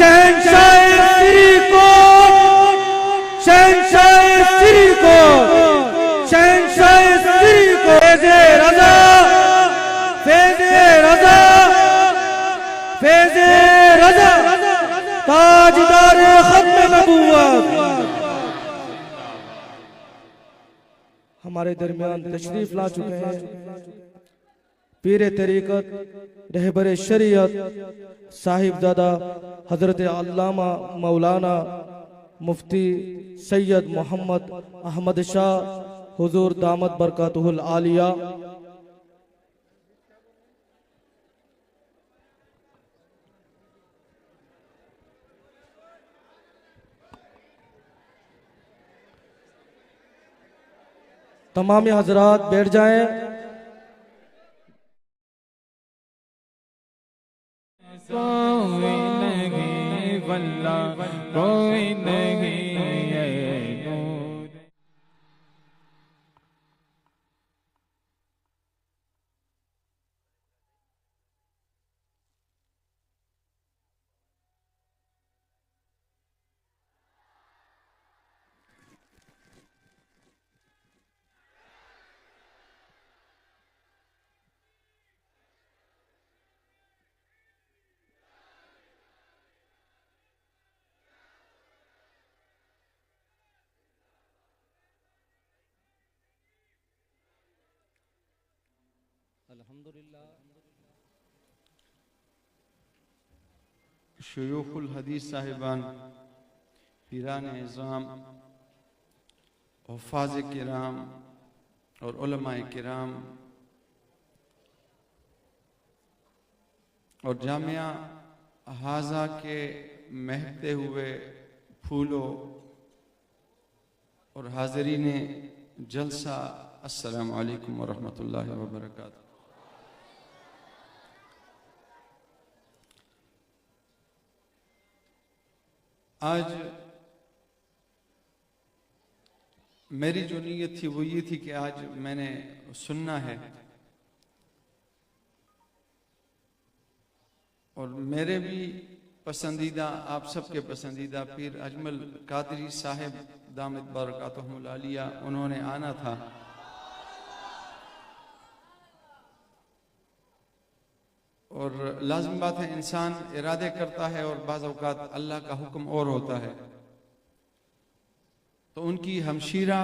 शहंशाह श्री को, शहंशाह श्री को, शहंशाह श्री को फैज़े रज़ा, फैज़े रज़ा, फैज़े रज़ा, ताजदार खत्म नबूवत हमारे दरमियान तशरीफ ला चुके हैं। पीर तरीक़त, रहबर शरीयत, साहिबजादा हजरत अल्लामा मौलाना मुफ्ती सैयद मोहम्मद अहमद शाह हुजूर दामत बरकातुहुल आलिया। तमाम हजरात बैठ जाएं। कोई नहीं वल्ला कोई नहीं ये नूर। शुयूखुल हदीस साहिबान, पीरान इज़ाम, हुफ़ाज़ किराम और उलमाए किराम और जामिया हाजा के महकते हुए फूलों और हाज़रीन जलसा, अस्सलामु अलैकुम व रहमतुल्लाहि व बरकातुहू। आज मेरी जो नीयत थी वो ये थी कि आज मैंने सुनना है और मेरे भी पसंदीदा, आप सबके पसंदीदा पीर अजमल कादरी साहिब दामत बरकातुहुल आलिया, उन्होंने आना था। और लाज़िम बात है, इंसान इरादे करता है और बाज़ औक़ात अल्लाह का हुक्म और होता है। तो उनकी हमशीरा,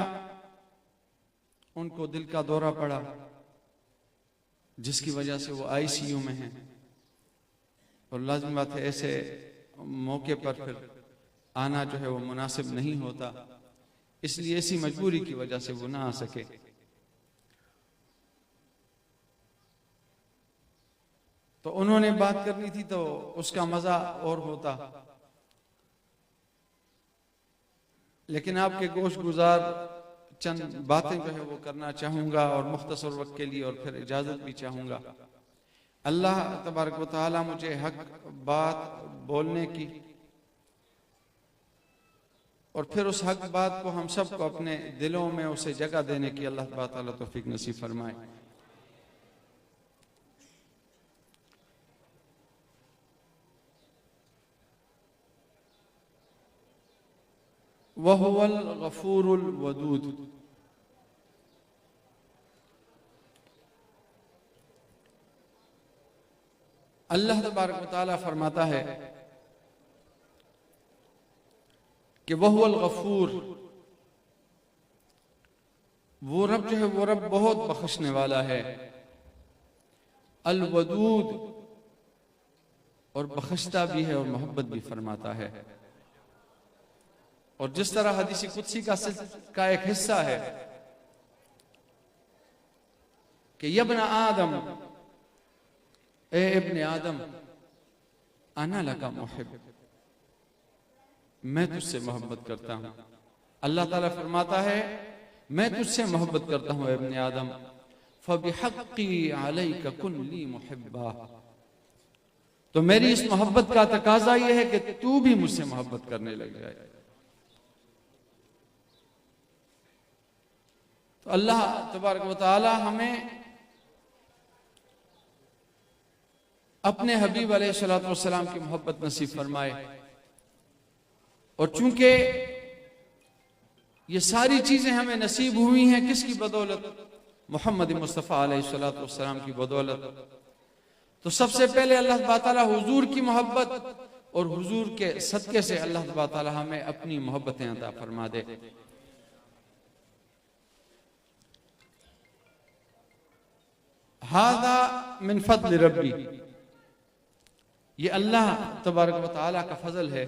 उनको दिल का दौरा पड़ा जिसकी वजह से वो ICU में हैं और लाज़िम बात है ऐसे मौके पर फिर आना जो है वो मुनासिब नहीं होता, इसलिए ऐसी मजबूरी की वजह से वो ना आ सके। तो उन्होंने बात करनी थी तो उसका मजा और होता, लेकिन आपके गोश गुजार चंद बातें जो है वो करना चाहूंगा और मुख्तसर वक्त के लिए, और फिर इजाजत भी चाहूंगा। अल्लाह तबारक व तआला मुझे हक बात बोलने की और फिर उस हक बात को हम सबको अपने दिलों में उसे जगह देने की अल्लाह ताला तौफीक नसीब फरमाए। वहुवल गफूरुल वदूद। अल्लाह तबारक व तआला फरमाता है कि वहुवल गफूर, वो रब जो है वो रब बहुत बख्शने वाला है। अल वदूद, और बख्शता भी है और मोहब्बत भी फरमाता है। और जिस तरह हदीस कुदसी का एक हिस्सा है कि यब्न आदम, ए इब्ने आदम, अना लका मुहिब, मैं तुझसे मोहब्बत करता हूं। अल्लाह ताला फरमाता है मैं तुझसे मोहब्बत करता हूं इब्ने आदम, फबिहक्की अलैका कुन ली मुहिब्बा, तो मेरी इस मोहब्बत का तकाजा यह है कि तू भी मुझसे मोहब्बत करने लग जाए। तो अल्लाह तबारक व तआला हमें अपने हबीब अलैहिस्सलातु वस्सलाम की मोहब्बत नसीब फरमाए। और चूंकि ये सारी चीजें हमें नसीब हुई हैं किसकी बदौलत? मोहम्मद मुस्तफ़ा अलैहिस्सलातु वस्सलाम की बदौलत। तो सबसे पहले अल्लाह ताला हुजूर की मोहब्बत और हुजूर के सदके से अल्लाह ताला हमें अपनी मोहब्बतें अता फरमा दे। हादा मिन फज़्ल रब्बी, ये अल्लाह तबारक व तआला का फजल है।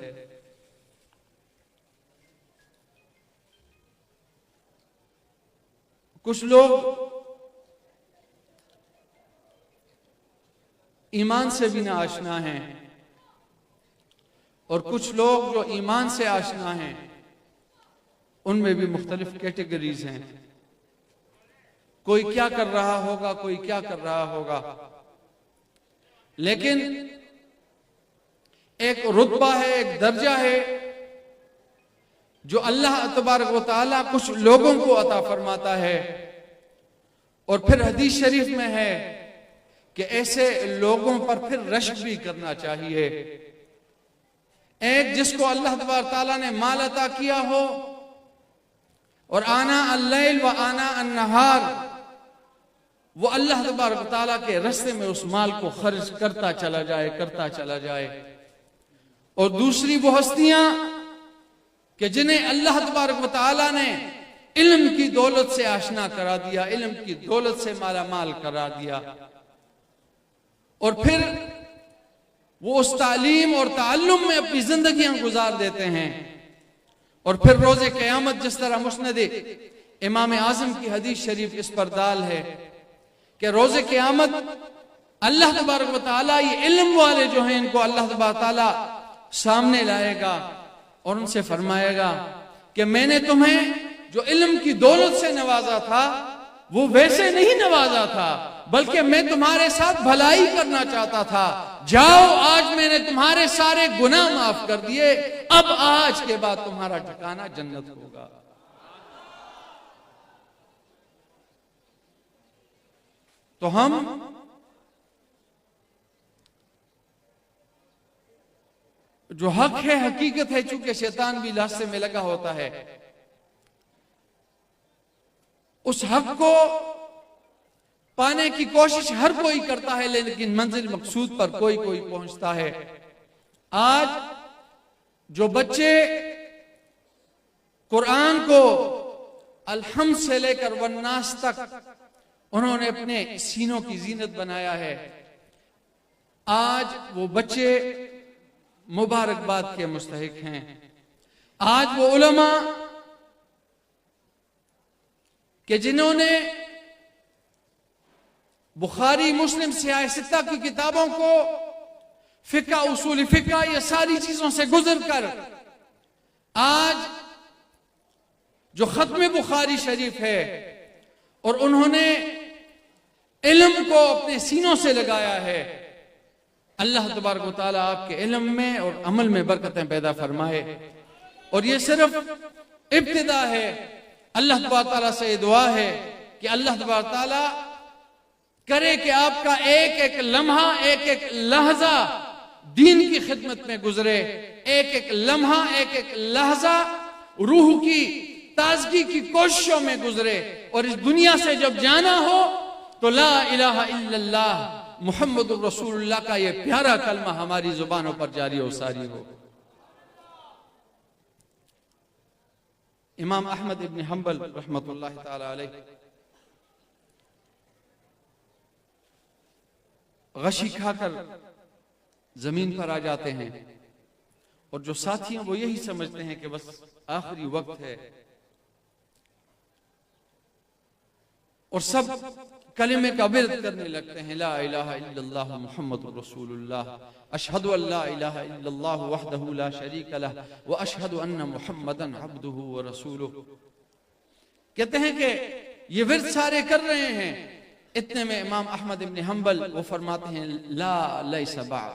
कुछ लोग ईमान से भी ना आशना हैं और कुछ लोग जो ईमान से आशना हैं उनमें भी मुख्तलिफ कैटेगरीज हैं। कोई क्या कर रहा होगा, कोई क्या कर रहा होगा, लेकिन एक रुतबा है, एक दर्जा है जो अल्लाह तबारक व तआला कुछ लोगों को अता फरमाता है। और फिर हदीस शरीफ में है कि ऐसे लोगों पर फिर रश्क भी करना चाहिए। एक जिसको अल्लाह तबारक व तआला ने माल अता किया हो और आना अल-लैल व आना अन-नहार वो अल्लाह तबारक व तआला के रास्ते में उस माल को खर्च करता चला जाए। और दूसरी वो हस्तियां कि जिन्हें अल्लाह तबारक व तआला ने इल्म की दौलत से आशना करा दिया, इल्म की दौलत से माला माल करा दिया, और फिर वो उस तालीम और ताल्लुम में अपनी जिंदगियां गुजार देते हैं। और फिर रोजे क़यामत जिस तरह मुस्नद इमाम आज़म की हदीस शरीफ इस पर दाल है कि रोजे क़यामत अल्लाह तबारक व तआला ये इल्म वाले जो हैं इनको अल्लाह तबारक व तआला सामने लाएगा और उनसे फरमाएगा कि मैंने तुम्हें जो इल्म की दौलत से नवाजा था वो वैसे नहीं नवाजा था, बल्कि मैं तुम्हारे साथ भलाई करना चाहता था। जाओ, आज मैंने तुम्हारे सारे गुनाह माफ कर दिए, अब आज के बाद तुम्हारा ठिकाना जन्नत होगा। तो हम जो हक है, हकीकत है, चूंकि शैतान भी रास्ते में लगा होता है, उस हक को पाने की कोशिश हर कोई करता है, लेकिन मंजिल मकसूद पर कोई कोई पहुंचता है। आज जो बच्चे कुरान को अलहम्द से लेकर वन्नास तक उन्होंने अपने सीनों की जीनत बनाया है, आज वो बच्चे मुबारकबाद के मुस्तहिक हैं। आज वो उलमा कि जिन्होंने बुखारी, मुस्लिम, सियाह सित्ता की किताबों को, फिक़्ह, उसूल फिक़्ह, ये सारी चीजों से गुजर कर आज जो खत्म बुखारी शरीफ है और उन्होंने इल्म को अपने सीनों से लगाया है, अल्लाह तबारक व तआला आपके इल्म में और अमल में बरकतें पैदा फरमाए। और ये सिर्फ इब्तिदा है। अल्लाह तबारक व तआला से दुआ है कि अल्लाह तबारक व तआला करे कि आपका एक एक लम्हा, एक एक लहजा दीन की खिदमत में गुजरे, एक एक लम्हा, एक एक लहजा रूह की ताजगी की कोशिशों में गुजरे, और इस दुनिया से जब जाना हो तो ला इलाहा इल्लल्लाह मुहम्मदुर रसूलुल्लाह का ये प्यारा कलमा हमारी जुबानों पर जारी और सारी हो। इमाम अहमद इब्न हंबल रहमतुल्लाह ताला अलैह गशी खाकर जमीन पर आ जाते हैं, और जो साथी हैं वो यही समझते हैं कि बस आखिरी वक्त है, और सब कलिमे का विर्द करने लगते हैं, ला इलाहा इल्लल्लाह मुहम्मदुर रसूलुल्लाह, अशहदु अल्ला इलाहा इल्लल्लाह वहदहु ला शरीक लह व अशहदु अन्ना मुहम्मदन अब्दुहु व रसूलुहु। कहते हैं कि ये विर्द सारे कर रहे हैं, इतने में इमाम अहमद इब्न हंबल वो फरमाते हैं ला लैसा बाद,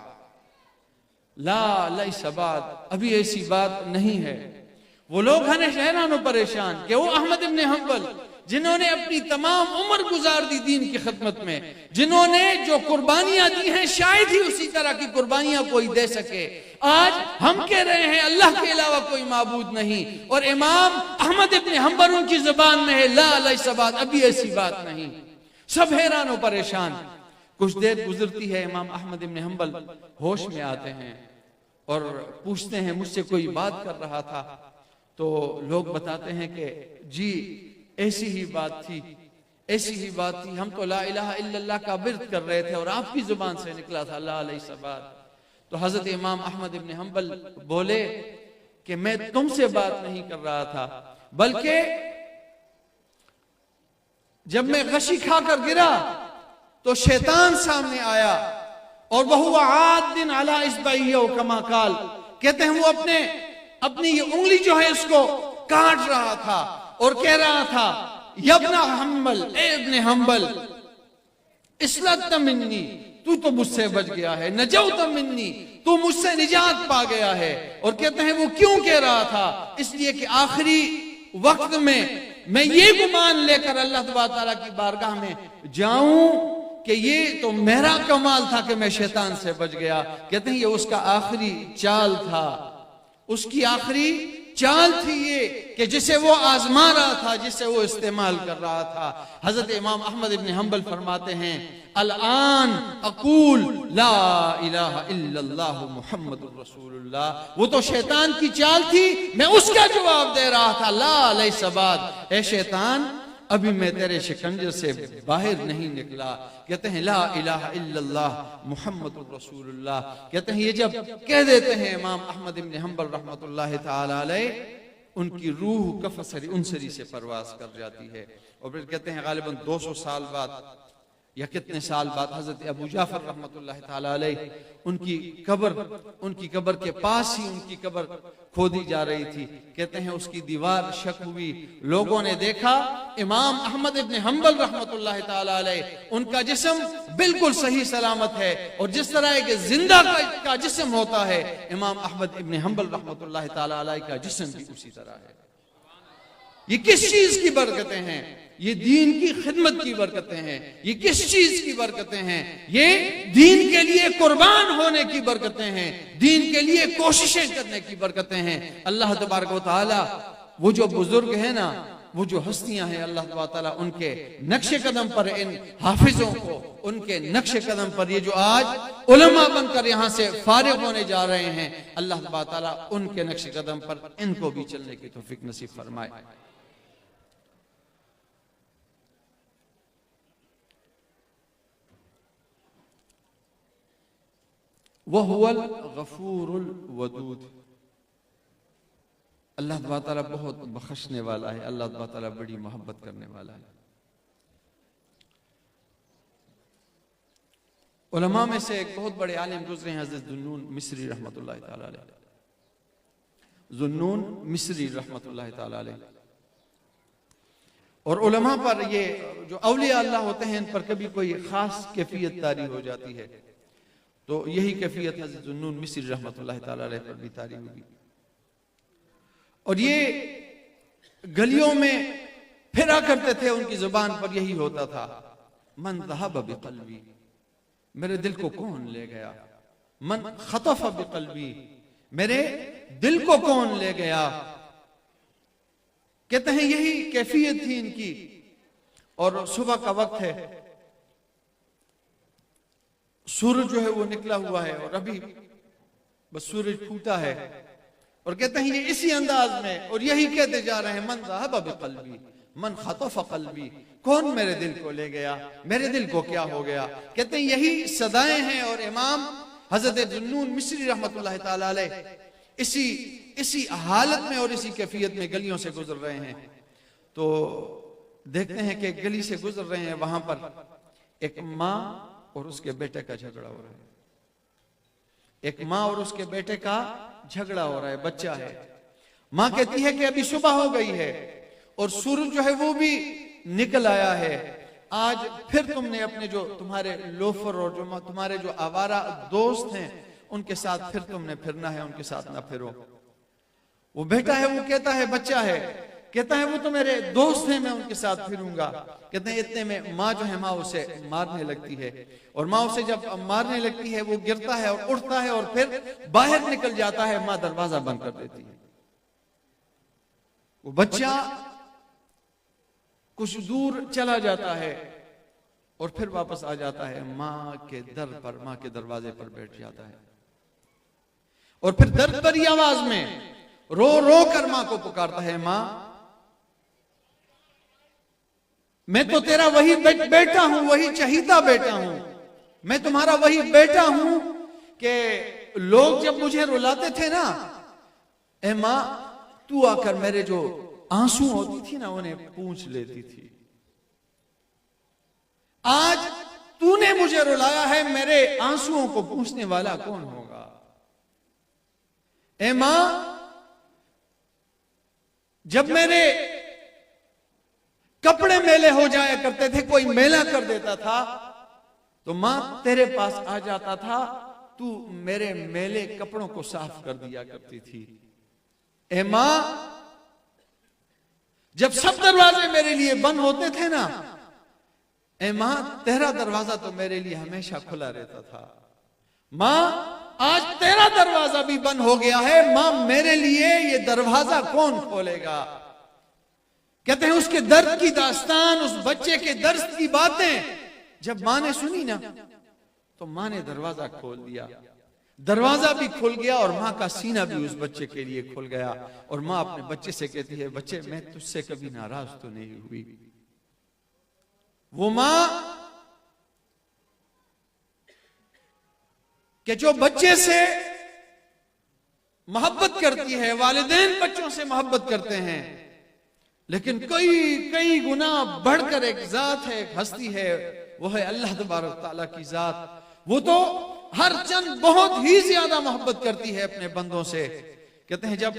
ला लैसा बाद, अभी ऐसी बात नहीं है। वो लोग हैं हैरान और परेशान कि वो अहमद इब्न हंबल जिन्होंने अपनी तमाम उम्र गुजार दी दीन की खिदमत में, जिन्होंने जो कुर्बानियां दी हैं शायद ही उसी तरह की कुर्बानियां कोई दे सके। आज हम कह रहे हैं अल्लाह के अलावा कोई माबूद नहीं, और इमाम अहमद इब्न हंबल उनकी जुबान में है ला अलैहिस्सलाम, अभी ऐसी बात नहीं। सब हैरान और परेशान। कुछ देर गुजरती है, इमाम अहमद इब्न हंबल होश में आते हैं और पूछते हैं मुझसे कोई बात कर रहा था। तो लोग बताते हैं कि जी ऐसी ही बात थी, ऐसी ही बात थी, हम तो ला इलाहा इल्लल्लाह का विर्द कर रहे थे और आपकी जुबान से निकला था ला अलैहिस्सलाम। तो हजरत इमाम अहमद इब्न हंबल बोले कि मैं तुमसे बात नहीं कर रहा था, बल्कि जब मैं गशी खाकर गिरा तो शैतान सामने आया और वह आदिन अला इस्बाइयो कमा काल, कहते हैं वो अपनी ये उंगली जो है इसको काट रहा था और कह रहा था यब्ना हंबल, ए इब्ने हंबल, इस्लत मिन्नी, तू तो मुझसे बच गया है, नजौत मिन्नी, तू मुझसे निजात पा गया है। और कहते हैं वो क्यों कह रहा था, इसलिए कि आखिरी वक्त में मैं ये गुमान लेकर अल्लाह ताला की बारगाह में जाऊं कि ये तो मेरा कमाल था कि मैं शैतान से बच गया। कहते हैं ये उसका आखिरी चाल था, उसकी आखिरी चाल थी ये कि जिसे वो आजमा रहा था, जिसे वो इस्तेमाल कर रहा था। हजरत इमाम अहमद इब्न हंबल फरमाते हैं अल आन अकूल ला इलाहा इल्लल्लाह मुहम्मदुर रसूलुल्लाह, वो तो शैतान की चाल थी, मैं उसका जवाब दे रहा था ला अलैहिस्सलाम, ए शैतान अभी मैं तेरे शिकंजे से बाहर नहीं निकला। कहते हैं ला इलाहा इल्लल्लाह मुहम्मदुर रसूलुल्लाह। कहते हैं ये जब कह देते हैं इमाम अहमद इब्न हंबल रहमतुल्लाह ताला अलैह, उनकी रूह कफसरी उनसरी से परवास कर जाती है। और फिर कहते हैं गालिबन 200 साल बाद या कितने साल बाद हजरत अबू जाफर रहमतुल्लाह ताला अलैह उनकी कब्र के पास ही उनकी कब्र खोदी जा रही थी। कहते हैं उसकी दीवार शक हुई, लोगों ने देखा इमाम अहमद इब्न हंबल रहमतुल्लाह ताला अलैह उनका जिस्म बिल्कुल सही सलामत है, और जिस तरह के जिंदा का जिस्म होता है इमाम अहमद इब्न हंबल रहमतुल्लाह ताला अलैह का जिस्म भी उसी तरह है। ये किस चीज की बरकतें हैं, ये दीन की खिदमत की बरकतें हैं। ये किस चीज की बरकतें हैं, ये दीन के लिए कुर्बान होने की बरकतें हैं, दीन के लिए कोशिशें करने की बरकतें हैं। अल्लाह तबारक व तआला वो जो बुजुर्ग है ना, वो जो हस्तियां हैं, अल्लाह तबारक व तआला उनके नक्शे कदम पर इन हाफिजों को, उनके नक्शे कदम पर ये जो आज उलमा बनकर यहाँ से फारिग होने जा रहे हैं, अल्लाह तबारक व तआला उनके नक्शे कदम पर इनको भी चलने की तौफीक नसीब फरमाए। वहुवल गफूरुल वदूद, अल्लाह ताला बहुत बख्शने वाला है, अल्लाह ताला बड़ी मोहब्बत करने वाला है। उलमा में से एक बहुत बड़े आलिम गुजरे हैं हज़रत ज़ुन्नून मिस्री रहमतुल्लाह ताला अलैह, ज़ुन्नून मिस्री रहमतुल्लाह ताला अलैह। और उलमा पर ये जो औलिया अल्लाह होते हैं इन पर कभी कोई खास कैफियत तारी हो जाती है, तो यही कैफियत हज़रत ज़ुन्नून मिस्री रहमतुल्लाह ताला अलैह पर भी तारी होगी। और ये गलियों में फिरा करते थे, उनकी जुबान पर यही होता था मन ज़हब बिक़ल्बी, मेरे दिल को कौन ले गया, मन खतफ़ बिक़ल्बी, मेरे दिल को कौन ले गया। कहते हैं यही कैफियत थी इनकी। और सुबह का वक्त है, सूरज जो है वो निकला हुआ है और अभी बस सूरज फूटा है, और कहते हैं ये इसी अंदाज में और यही कहते जा रहे हैं मन ज़हब बिक़ल्बी मन खतफ़ क़ल्बी, कौन मेरे दिल को ले गया, मेरे दिल को क्या हो गया। कहते हैं यही सदाएं हैं। और इमाम हज़रत ज़ुन्नून मिस्री रहमतुल्लाह ताला अलैह इसी हालत में और इसी कैफियत में गलियों से गुजर रहे हैं। तो देखते हैं कि गली से गुजर रहे हैं, वहां पर एक माँ और उसके बेटे का झगड़ा हो रहा है, एक माँ और उसके बेटे का झगड़ा हो रहा है, बच्चा है। माँ कहती है कि अभी सुबह हो गई है और सूरज जो है वो भी निकल आया है, आज फिर तुमने अपने जो तुम्हारे लोफर और जो तुम्हारे जो आवारा दोस्त हैं उनके साथ फिर तुमने फिरना है, उनके साथ ना फिरो। वो बेटा है, वो कहता है, बच्चा है, कहता है वो तो मेरे दोस्त हैं, मैं उनके साथ फिरूंगा। कहते हैं इतने में माँ जो है, माँ उसे मारने लगती है, और माँ उसे जब मारने लगती है वो गिरता है और उठता है और फिर बाहर निकल जाता है। माँ दरवाजा बंद कर देती है। वो बच्चा कुछ दूर चला जाता है और फिर वापस आ जाता है, माँ के दर पर, माँ के दरवाजे पर बैठ जाता है और फिर दर्द भरी आवाज में रो रो कर माँ को पुकारता है, माँ मैं तो तेरा वही बेटा हूं, वही चहीता बेटा हूं, मैं तुम्हारा वही बेटा हूं कि लोग जब मुझे रुलाते थे ना, ए माँ तू आकर मेरे जो आंसू होती थी ना उन्हें पूंछ लेती थी। आज तूने मुझे रुलाया है, मेरे आंसुओं को पूछने वाला कौन होगा? ए मां, जब मेरे कपड़े मेले हो जाया करते थे, कोई मेला कर देता था, तो मां तेरे पास आ जाता था, तू मेरे मेले कपड़ों को साफ कर दिया करती थी। ए मां, जब सब दरवाजे मेरे लिए बंद होते थे ना, ए मां तेरा दरवाजा तो मेरे लिए हमेशा खुला रहता था। मां आज तेरा दरवाजा भी बंद हो गया है, मां मेरे लिए ये दरवाजा कौन खोलेगा? कहते हैं उसके दर्द की दास्तान, उस बच्चे के दर्द की बातें जब मां ने सुनी ना, तो मां ने दरवाजा खोल दिया। दरवाजा भी खुल गया और मां का सीना भी उस बच्चे के लिए खुल गया। और मां अपने बच्चे से कहती है, बच्चे मैं तुझसे कभी नाराज तो नहीं हुई। वो मां कि जो बच्चे से मोहब्बत करती है, वालिदैन बच्चों से मोहब्बत करते हैं, लेकिन कई कई गुना बढ़कर एक जात है, एक हस्ती है, वो है अल्लाह तबारक ताला की जात। वो तो हर चंद बहुत ही ज्यादा मोहब्बत करती है अपने बंदों से। कहते हैं जब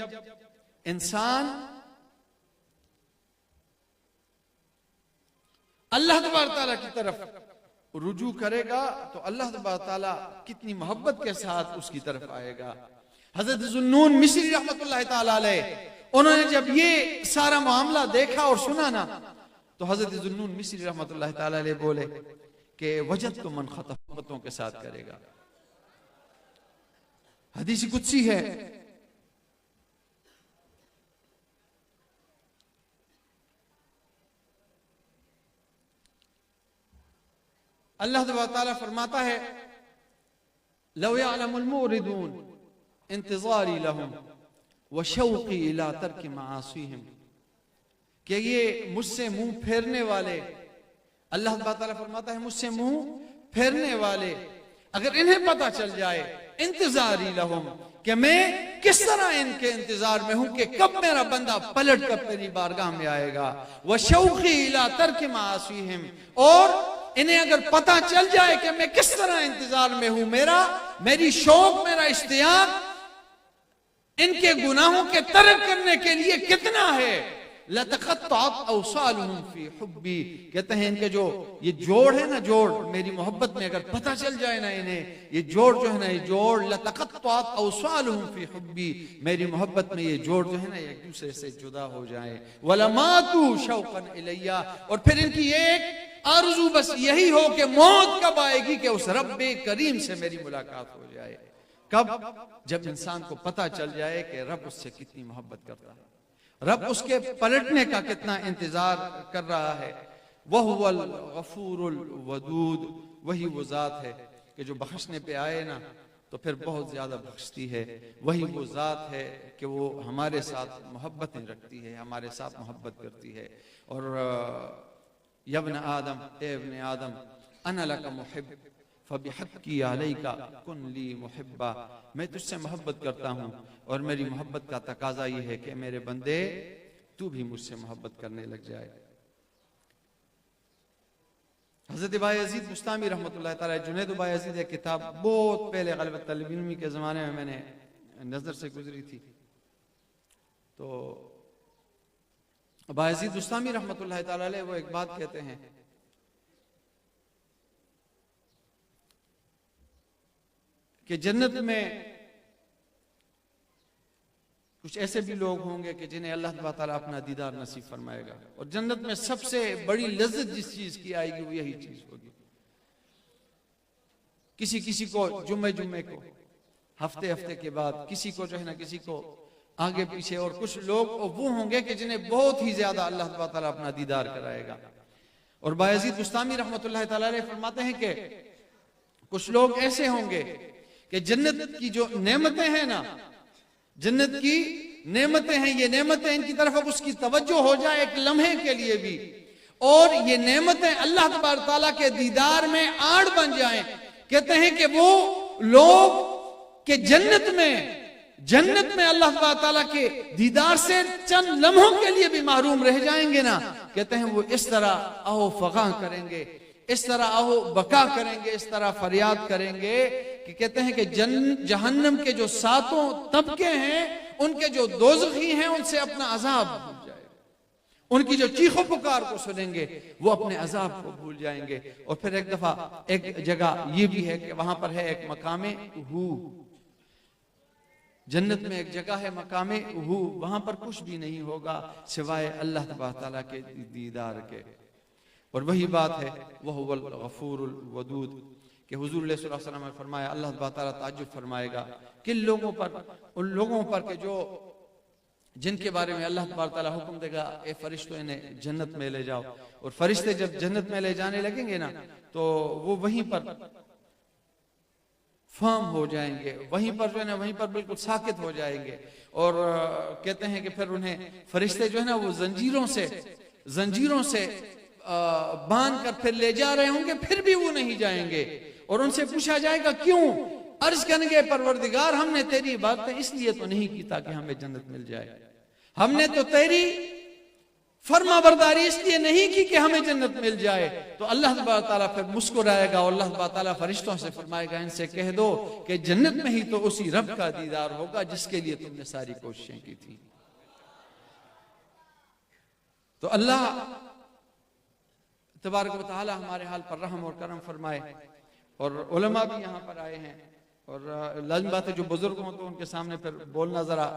इंसान अल्लाह तबारक ताला की तरफ रुजू करेगा तो अल्लाह तबारक ताला कितनी मोहब्बत के साथ उसकी तरफ आएगा। हजरत ज़ुन्नून मिस्री रहमतुल्लाह ताला अलैह, उन्होंने जब ये सारा मामला देखा और सुना ना, तो हजरत ज़ुन्नून मिस्री रहमतुल्लाह ताला अलैह बोले कि वजद तो मन खतफतों के साथ करेगा। हदीस कुदसी है, अल्लाह ताला फरमाता है, लौ यअलमुल मुरिदून इंतज़ारी लहुम व शौक़ी इला तर्क मआसीहिम, कि ये मुझसे मुंह फेरने वाले, अल्लाह ताला फरमाता है मुझसे मुंह फेरने वाले, अगर इन्हें पता चल जाए, इंतज़ारी लहुम, कि मैं किस तरह इनके इंतजार में हूं कि कब मेरा बंदा पलट कर तेरी बारगाह में आएगा, व शौक़ी इला तर्क मआसीहिम, और इन्हें अगर पता चल जाए कि मैं किस तरह इंतजार में हूं, मेरी शौक, मेरा इश्तियाक इनके गुनाहों के तर्क करने के लिए कितना है, लतक़त्तअत अवसालुहुम फी हुब्बी, कहते हैं इनके जो ये जोड़ है ना, जोड़ मेरी मोहब्बत में अगर पता चल जाए ना इन्हें, ये जोड़ जो है ना, ये जोड़ लतक़त्तअत अवसालुहुम फी हुब्बी, मेरी मोहब्बत में ये जोड़ जो है ना एक दूसरे से जुदा हो जाए। वलमातु शौक़न इलैया, और फिर इनकी एक आरज़ू बस यही हो कि मौत कब आएगी कि उस रब्बे करीम से मेरी मुलाकात हो जाए। कब? जब इंसान को पता चल जाए कि रब उससे कितनी मोहब्बत करता है, रब उसके पलटने का कितना इंतजार कर रहा है। वहुवल गफूरुल वदूद, वही वो जात है कि जो बख्शने पे आए ना तो फिर बहुत ज्यादा बख्शती है। वही वो जात है कि वो हमारे साथ मोहब्बतें रखती है, हमारे साथ मोहब्बत करती है। और यब्न आदम, ए इब्न आदम, अना लका मुहिब फबिहक्की अलैका कुन ली मुहिब्बा, मैं तुझसे मोहब्बत करता हूँ और मेरी मोहब्बत का तकाजा ये है कि मेरे बंदे तू भी मुझसे मोहब्बत करने लग जाए। हजरत बायज़ीद बुस्तामी रहमतुल्लाह ताला, जुनैद बायज़ीद एक किताब बहुत पहले ग़लबत तलब इल्मी के ज़माने में मैंने नज़र से गुजरी थी, तो बायज़ीद बुस्तामी रहमतुल्लाह ताला अलैह वो एक बात कहते हैं कि जन्नत में कुछ ऐसे भी लोग होंगे कि जिन्हें अल्लाह ताला अपना दीदार नसीब फरमाएगा, और जन्नत में सबसे बड़ी लज्जत जिस चीज की आएगी वो यही चीज होगी। किसी किसी को जुम्मे जुम्मे को, हफ्ते हफ्ते के बाद, किसी को जो है ना, किसी को आगे पीछे, और कुछ लोग वो होंगे कि जिन्हें बहुत ही ज्यादा अल्लाह ताला अपना दीदार कराएगा। और बायजीद बुस्तामी रहमतुल्लाह ताला अलैह फरमाते हैं कि कुछ लोग ऐसे होंगे कि जन्नत की जो नेमतें हैं ना, जन्नत की नेमतें हैं, ये नेमतें इनकी तरफ अब उसकी तवज्जो हो जाए एक लम्हे के लिए भी, और ये नेमतें अल्लाह तबारक ताला के दीदार में आड़ बन जाएं। कहते हैं कि वो लोग के जन्नत में अल्लाह तबारक ताला के दीदार से चंद लम्हों के लिए भी महरूम रह जाएंगे ना, कहते हैं वो इस तरह आओ फगा करेंगे, इस तरह आओ बका करेंगे, इस तरह फरियाद करेंगे कि कहते हैं कि जहन्नम के जो सातों तबके हैं, उनके जो दोज़खी हैं, उनसे अपना अजाब भूल जाएगा। उनकी जो चीखों पुकार को सुनेंगे वो अपने अजाब को भूल जाएंगे। और फिर एक दफा एक जगह ये भी है कि वहां पर है एक मकामे हू, जन्नत में एक जगह है मकामे हू, वहां पर कुछ भी नहीं होगा सिवाय अल्लाह तबारक तआला के दीदार के। और वही बात है वह हुवल गफूरुल वदूद कि हुजूर सल्लल्लाहु अलैहि वसल्लम ने फरमाया, अल्लाह ताला ताज्जुब फरमाएगा किन लोगों पर, उन लोगों पर के जो जिनके बारे में अल्लाह ताला हुक्म देगा ए फरिश्तों इन्हें जन्नत में ले जाओ, और फरिश्ते जब जन्नत में ले जाने लगेंगे ना तो वो वहीं पर फर्म हो जाएंगे, वहीं पर जो है ना, वहीं पर बिल्कुल साकित हो जाएंगे। और कहते हैं कि फिर उन्हें फरिश्ते जो है ना वो जंजीरों से बांध कर फिर ले जा रहे होंगे, फिर भी वो नहीं जाएंगे। और उनसे पूछा जाएगा क्यों? अर्ज करेंगे परवरदिगार हमने तेरी इबादतें इसलिए तो नहीं की ताकि हमें जन्नत मिल जाए, हमने तो तेरी फरमाबरदारी इसलिए नहीं की कि हमें जन्नत मिल जाए। तो अल्लाह ताला फिर मुस्कुराएगा और अल्लाह ताला फरिश्तों से फरमाएगा इनसे कह दो कि जन्नत में ही तो उसी रब का दीदार होगा जिसके लिए तुमने सारी कोशिशें की थी। तो अल्लाह तबारक व तआला हमारे हाल पर रहम और करम फरमाए। और उलमा भी यहाँ पर आए हैं, और लाज़िम बात है जो बुजुर्ग हों तो उनके सामने फिर बोलना जरा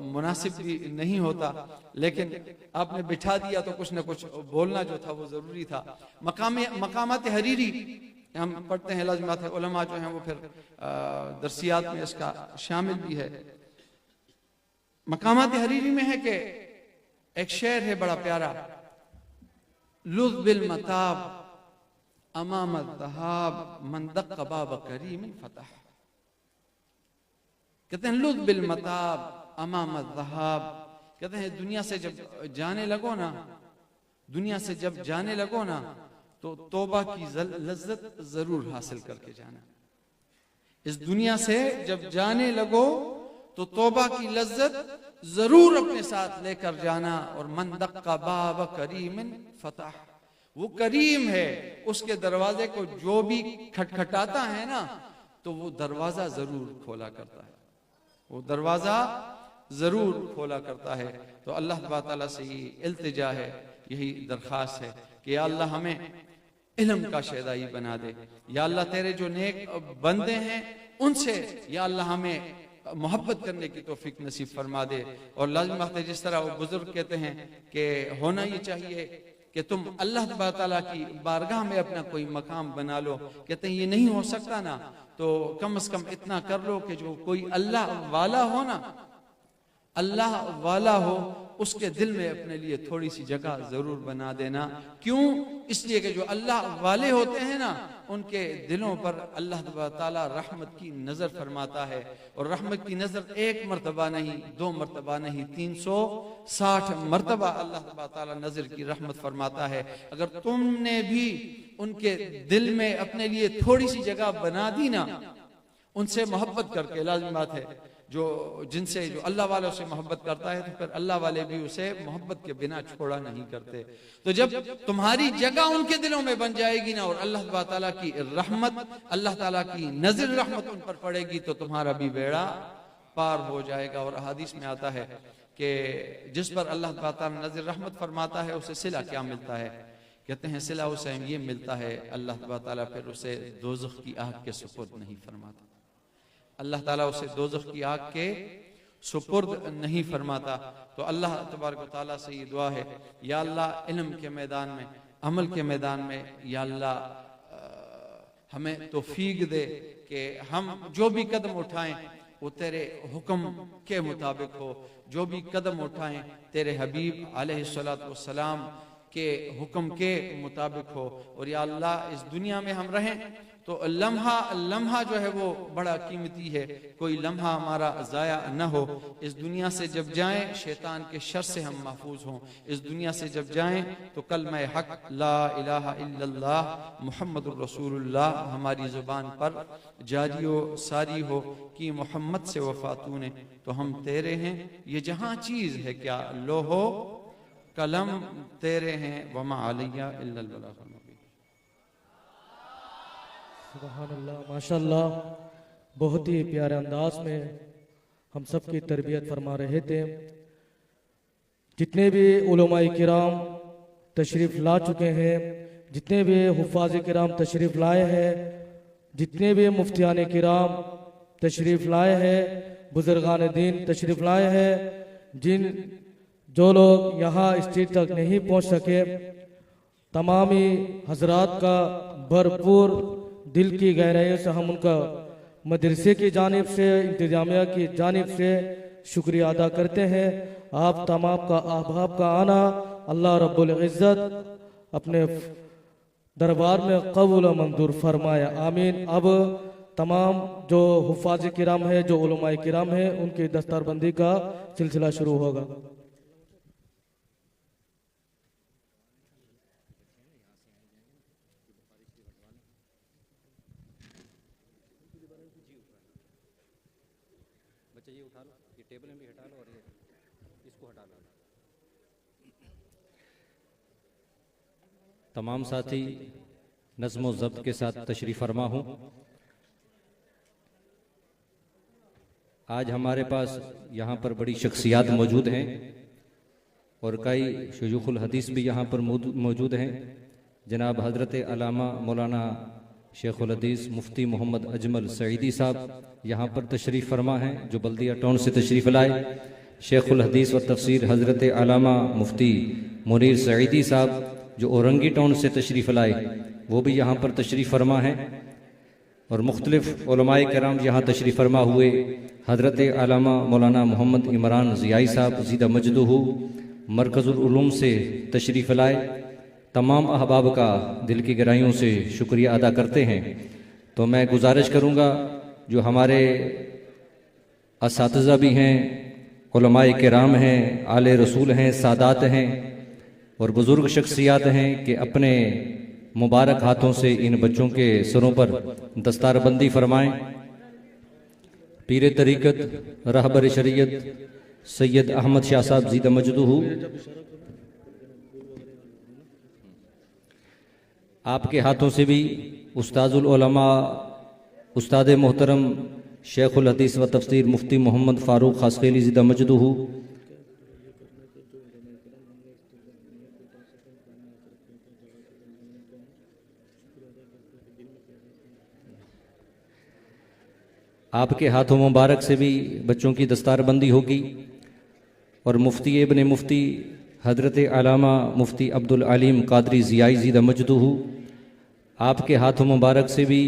मुनासिब भी नहीं होता, लेकिन आपने बिठा दिया तो कुछ न कुछ बोलना जो था वो जरूरी था। मकामात हरीरी हम पढ़ते हैं, लाज़िम बात है उलमा जो हैं वो फिर दरसियात में इसका शामिल भी है। मकामात हरीरी में है कि एक शेर है बड़ा प्यारा, लुज़ बिल मताब अमाम ज़हाब मन दक़ बाब करीम फतह। कहते हैं लुज़ बिल मताब अमाम ज़हाब, कहते हैं दुनिया से जब जाने लगो ना, दुनिया से जब जाने लगो ना तो तौबा की लज्जत जरूर हासिल करके जाना। इस दुनिया से जब जाने लगो तो तौबा की लज्जत जरूर अपने साथ लेकर जाना। और मन दक़्क़ा बाब करीमिन फतह, वो करीम है, उसके दरवाजे को जो भी खटखटाता है ना तो वो दरवाजा जरूर खोला करता है, वो दरवाजा जरूर खोला करता है। तो अल्लाह ताला से ये इल्तिजा है, यही दरखास्त है कि या अल्लाह हमें इल्म का शहदाई बना दे, या अल्लाह तेरे जो नेक बंदे हैं उनसे या अल्लाह हमें मोहब्बत करने की तौफीक नसीब फरमा दे। और लाज़िम बात है जिस तरह वो बुजुर्ग कहते हैं कि होना ये चाहिए कि तुम अल्लाह ताला की बारगाह में अपना कोई मकाम बना लो। कहते हैं ये नहीं हो सकता ना तो कम से कम इतना कर लो कि जो कोई अल्लाह वाला हो ना, अल्लाह वाला हो, उसके दिल में अपने लिए थोड़ी सी जगह जरूर बना देना। क्यों? इसलिए कि जो अल्लाह वाले होते हैं ना उनके दिलों पर अल्लाह ताला रहमत की नजर फरमाता है। और रहमत की नजर एक मर्तबा नहीं, दो मर्तबा नहीं, 360 मर्तबा अल्लाह ताला नजर की रहमत फरमाता है। अगर तुमने भी उनके दिल में अपने लिए थोड़ी सी जगह बना दी ना, उनसे मोहब्बत करके, लाज़िम बात है जो जिनसे जो अल्लाह वालों से मोहब्बत करता है तो फिर अल्लाह वाले भी उसे मोहब्बत के बिना छोड़ा नहीं करते। तो जब तुम्हारी जगह उनके दिलों में बन जाएगी ना और अल्लाह ताला की रहमत, अल्लाह ताला की नजर रहमत उन पर पड़ेगी तो तुम्हारा भी बेड़ा पार हो जाएगा। और हदीस में आता है कि जिस पर अल्लाह ताला नजर रहमत फरमाता है उसे सिला क्या मिलता है? कहते हैं सिला उसे ये मिलता है अल्लाह ताला फिर उसे दोज़ख की आग के सुपुर्द नहीं फरमाता। अल्लाह ताला उसे दोज़ख की आग के सुपुर्द नहीं फरमाता। तो अल्लाह तबारक व तआला से ये दुआ है, या अल्लाह इल्म के मैदान में, अमल के मैदान में, या अल्लाह हमें तौफीक दे कि हम जो भी कदम उठाएं वो तेरे हुक्म के मुताबिक हो, जो भी कदम उठाएं तेरे हबीब अलैहिस्सलातु वस्सलाम के हुक्म के मुताबिक हो। और या अल्लाह इस दुनिया में हम रहें तो लम्हा लम्हा जो है वो बड़ा कीमती है, कोई लम्हा हमारा ज़ाया न हो। इस दुनिया से जब जाएं शैतान के शर से हम महफूज हों। इस दुनिया से जब जाएं तो कलमा हक ला इलाहा इल्लल्लाह मुहम्मदुर रसूलुल्लाह हमारी ज़ुबान पर जारी हो सारी हो कि मोहम्मद से वफ़ातूने तो हम तेरे हैं। ये जहाँ चीज़ है क्या लोहो कलम तेरे हैं, वमा अलैया इल्लल बलागुल मुबीन। सुभानअल्लाह, माशाअल्लाह, बहुत ही प्यारे अंदाज में हम सब की तरबियत फरमा रहे थे। जितने भी उलमाए किराम तशरीफ़ ला चुके हैं, जितने भी हुफ़ाज़ किराम तशरीफ़ लाए हैं, जितने भी मुफ्तियान किराम तशरीफ़ लाए हैं, बुजुर्गान दीन तशरीफ़ लाए हैं, जो लोग यहाँ स्टेज तक नहीं पहुँच सके, तमामी हजरात का भरपूर दिल की गहराइयों से हम उनका मदरसे की जानिब से, इंतजामिया की जानिब से शुक्रिया अदा करते हैं। आप तमाम का अहबाब का आना अल्लाह रब्बुल इज़्ज़त अपने दरबार में कबूल व मंजूर फरमाया, आमीन। अब तमाम जो हुफ़ाज़ किराम है, जो उलमाए किराम है, उनकी दस्तारबंदी का सिलसिला शुरू होगा। बच्चे ये उठा लो, ये टेबल में भी हटा लो और ये इसको हटा लो। तमाम साथी नज़्म व ज़ब्त के साथ तशरीफ़ फरमा हूँ। आज हमारे पास यहाँ पर बड़ी शख्सियात मौजूद हैं और कई शुयूखुल हदीस भी यहाँ पर मौजूद हैं। जनाब हज़रत अल्लामा मौलाना शेखुल हदीस मुफ्ती मोहम्मद अजमल सईदी साहब यहाँ पर तशरीफ़ फरमा हैं, जो बल्दिया टाउन से तशरीफ़ लाए। शेखुल हदीस व तफसीर हज़रत अल्लामा मुफ्ती मुनीर सईदी साहब जो औरंगी टाउन से तशरीफ़ लाए, वो भी यहाँ पर तशरीफ़ फरमा हैं। और मुख्तलिफ़ उलमाए किराम यहाँ तशरीफ़ फरमा हुए। हज़रत अल्लामा मौलाना मोहम्मद इमरान ज़ियाई साहब ज़ीदा मजदूहू मरकज़ुल उलूम से तशरीफ़ लाए। तमाम अहबाब का दिल की गहराइयों से शुक्रिया अदा करते हैं। तो मैं गुजारिश करूँगा, जो हमारे असातिज़ा भी हैं, उलमाए किराम हैं, आले रसूल हैं, सादात हैं और बुज़ुर्ग शख्सियात हैं, कि अपने मुबारक हाथों से इन बच्चों के सरों पर दस्तारबंदी फरमाएं। पीर तरीक़त रहबर शरीयत सैयद अहमद शाह साहब ज़ीदा मजदूहू आपके हाथों से भी उस्ताजुल उलमा उस्ताद मोहतरम शेखुल हदीस व तफसीर मुफ्ती मोहम्मद फ़ारूक खासखेली ज़ीदा मजदूहू आपके हाथों मुबारक से भी बच्चों की दस्तारबंदी होगी। और मुफ्ती इब्ने मुफ्ती हज़रत अल्लामा मुफ्ती अब्दुल अलीम कादरी ज़ियाई ज़ीदा मजदूहू आपके हाथों मुबारक से भी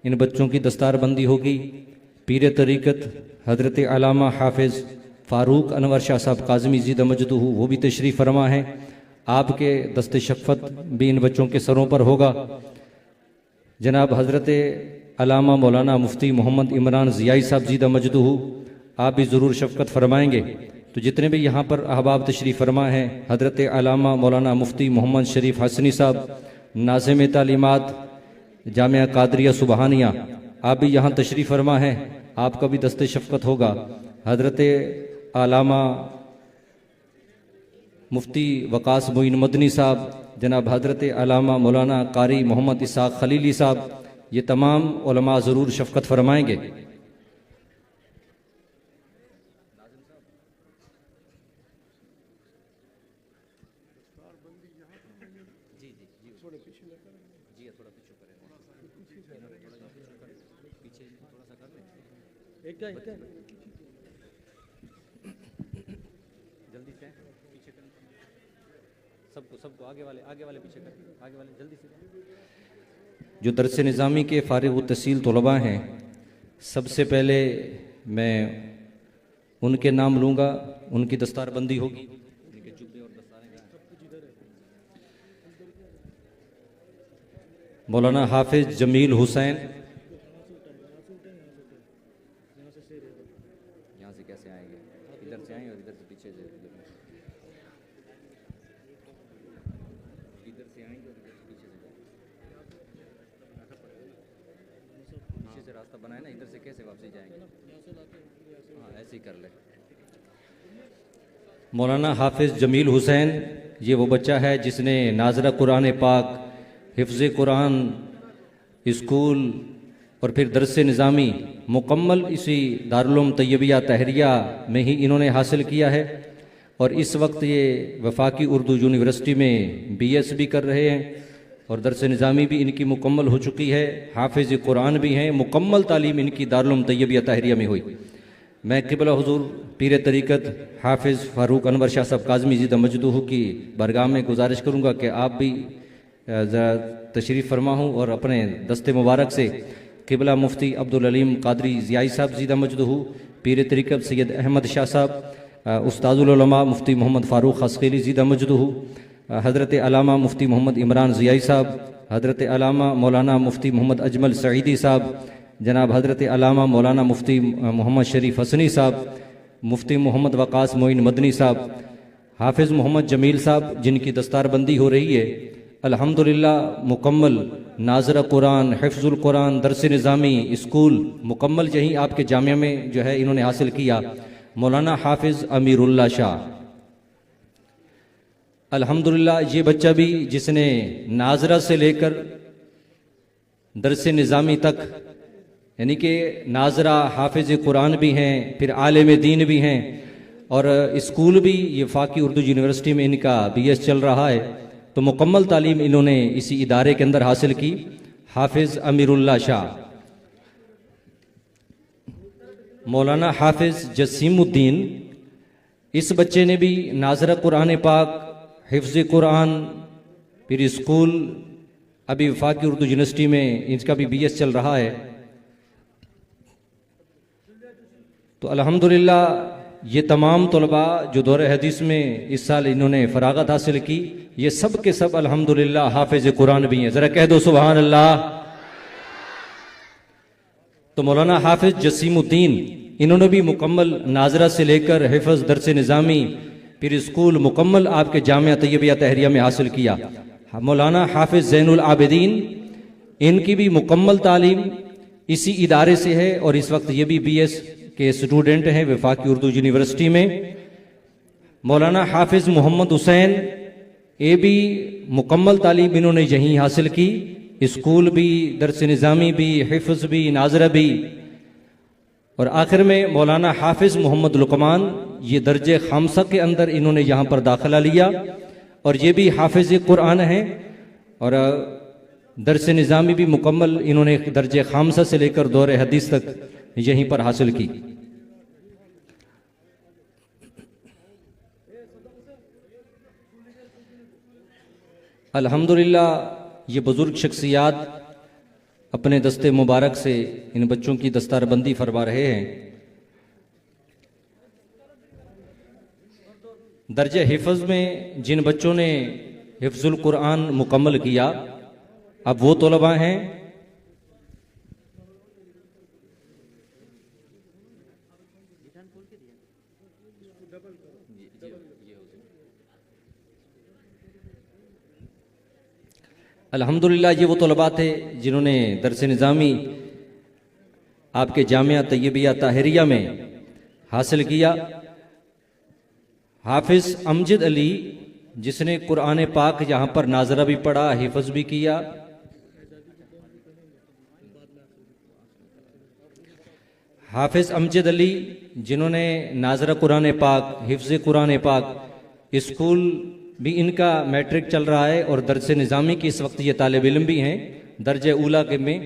इन बच्चों की दस्तारबंदी होगी। पीर तरीक़त हज़रत अल्लामा हाफिज़ फ़ारूक अनवर शाह साहब काज़मी ज़ीदा मजदूहू वो भी तशरीफ़ फरमा हैं। आपके दस्ते शफ़क़त भी इन बच्चों के सरों पर होगा। जनाब हज़रत अल्लामा मौलाना मुफ्ती मोहम्मद इमरान ज़ियाई साहब ज़ीदा मजदूहू आप भी ज़रूर शफ़क़त फरमाएँगे। तो जितने भी यहाँ पर अहबाब तशरीफ़ फरमा हैं, हज़रत अल्लामा मौलाना मुफ्ती मोहम्मद शरीफ हसनी साहब नाज़िम तालीमात जामिया कादरिया सुबहानिया आप भी यहाँ तशरीफ़ फरमा हैं, आपका भी दस्ते शफ़क़त होगा। हज़रत अल्लामा मुफ्ती वकास मोइन मदनी साहब, जनाब हज़रत अल्लामा मौलाना कारी मोहम्मद इसाक़ खलीली साहब, ये तमाम उलमा ज़रूर शफ़क़त फरमाएँगे। सबको आगे वाले पीछे कर, आगे वाले जल्दी से। जो दरस निज़ामी के फारिग तहसील तलबा हैं, सबसे पहले मैं उनके नाम लूँगा, उनकी दस्तारबंदी होगी। मौलाना हाफिज जमील हुसैन, यहाँ से कैसे आएंगे? इधर से आएंगे और इधर से पीछे से, इधर से आएंगे और इधर से पीछे से रास्ता बनाए ना, इधर से कैसे वापसी जाएंगे? हाँ, ऐसे ही कर ले। मौलाना हाफिज जमील हुसैन, ये वो बच्चा है जिसने नाजरा कुरान पाक, हिफ्ज़ कुरान, स्कूल और फिर दरस निज़ामी मुकम्मल इसी दारुल उलूम तैयबिया तहरिया में ही इन्होंने हासिल किया है। और इस वक्त ये वफाकी उर्दू यूनिवर्सिटी में BS भी कर रहे हैं और दरस निज़ामी भी इनकी मुकम्मल हो चुकी है। हाफिज़ कुरान भी हैं, मुकम्मल तालीम इनकी दारुल उलूम तैयबिया तहरिया में हुई। मैं क़िबला हुज़ूर पीर तरीक़त हाफिज़ फ़ारूक अनवर शाह साहब काज़मी ज़िंदा मजदूह की बारगाह में गुजारिश करूँगा कि आप भी ज़रा तशरीफ़ फरमा हूँ और अपने दस्ते मुबारक से क़िबला मुफ्ती अब्दुल अलीम कादरी ज़ियाई साहब ज़िंदा मजदूह, पीर तरीक़त सैयद अहमद शाह साहब, उस्तादुल उलमा मुफ्ती मोहम्मद फ़ारूक खस्कीली ज़िंदा मजदूह, हज़रत अलामा मुफ्ती मोहम्मद इमरान ज़ियाई साहब, हज़रत अलामा मौलाना मुफ्ती मोहम्मद अजमल सईदी साहब, जनाब हज़रत अलामा मौलाना मुफ्ती मोहम्मद शरीफ हसनी साहब, मुफ्ती मोहम्मद वक़ास मोइन मदनी साहब, हाफिज़ मोहम्मद जमील साहब, जिनकी दस्तारबंदी हो रही है। अल्हम्दुलिल्लाह मुकम्मल नाज़रा कुरान, हिफ्ज़ुल कुरान, दरस निज़ामी, स्कूल मुकम्मल यहीं आपके जामिया में जो है इन्होंने हासिल किया। मौलाना हाफिज़ अमीरुल्लाह शाह, अल्हम्दुलिल्लाह ये बच्चा भी जिसने नाज़रा से लेकर दरस निज़ामी तक, यानी कि नाज़रा हाफिज़ कुरान भी हैं, फिर आलिम दीन भी हैं और स्कूल भी, ये फाकी उर्दू यूनिवर्सिटी में इनका BS चल रहा है। तो मुकम्मल तालीम इन्होंने इसी इदारे के अंदर हासिल की। हाफिज़ अमीरुल्लाह शाह। मौलाना हाफिज़ जसीमुद्दीन, इस बच्चे ने भी नाज़रा कुरान पाक, हिफ्ज़ कुरान, फिर स्कूल, अभी वफाकी उर्दू यूनिवर्सिटी में इसका भी BS चल रहा है। तो अल्हम्दुलिल्लाह ये तमाम तलबा जो दौरे हदीस में इस साल इन्होंने फरागत हासिल की, ये सब के सब अल्हम्दुलिल्लाह हाफिज़ कुरान भी हैं। ज़रा कह दो सुभान अल्लाह। तो मौलाना हाफिज़ जसीमुद्दीन, इन्होंने भी मुकम्मल नाज़रा से लेकर हिफ़्ज़, दरस निज़ामी, फिर स्कूल मुकम्मल आपके जामिया तैयबिया तहरिया में हासिल किया। मौलाना हाफिज़ ज़ैनुल आबिदीन, इनकी भी मुकम्मल तालीम इसी इदारे से है और इस वक्त ये भी BS के स्टूडेंट हैं वफाकी उर्दू यूनिवर्सिटी में। मौलाना हाफिज़ मोहम्मद हुसैन, ये भी मुकम्मल तालीम इन्होंने यहीं हासिल की, स्कूल भी, दरस निज़ामी भी, हिफ्ज़ भी, नाज़रा भी। और आखिर में मौलाना हाफिज़ मोहम्मद लुकमान, ये दर्जे खामसा के अंदर इन्होंने यहाँ पर दाखिला लिया और ये भी हाफिज़ कुरान हैं और दरस निज़ामी भी मुकम्मल इन्होंने दर्जे खामसा से लेकर दौरे हदीस तक यहीं पर हासिल की। अल्हम्दुलिल्लाह ये बुज़ुर्ग शख्सियात अपने दस्ते मुबारक से इन बच्चों की दस्तारबंदी फरमा रहे हैं। दर्जे हिफ्ज़ में जिन बच्चों ने हिफ्ज़ुल कुरान मुकम्मल किया, अब वो तलबा हैं अल्हम्दुलिल्लाह, ये वो तलबा थे जिन्होंने दरस निज़ामी आपके जामिया तैयबिया ताहिरिया में हासिल किया। हाफिज़ अमजद अली, जिसने कुरान पाक यहाँ पर नाज़रा भी पढ़ा, हिफ्ज़ भी किया। हाफिज़ अमजद अली, जिन्होंने नाज़रा कुरान पाक, हिफ्ज़ कुरान पाक, स्कूल भी इनका मैट्रिक चल रहा है और दरस निज़ामी की इस वक्त ये तालिब इल्म भी हैं दर्जे ऊला के में।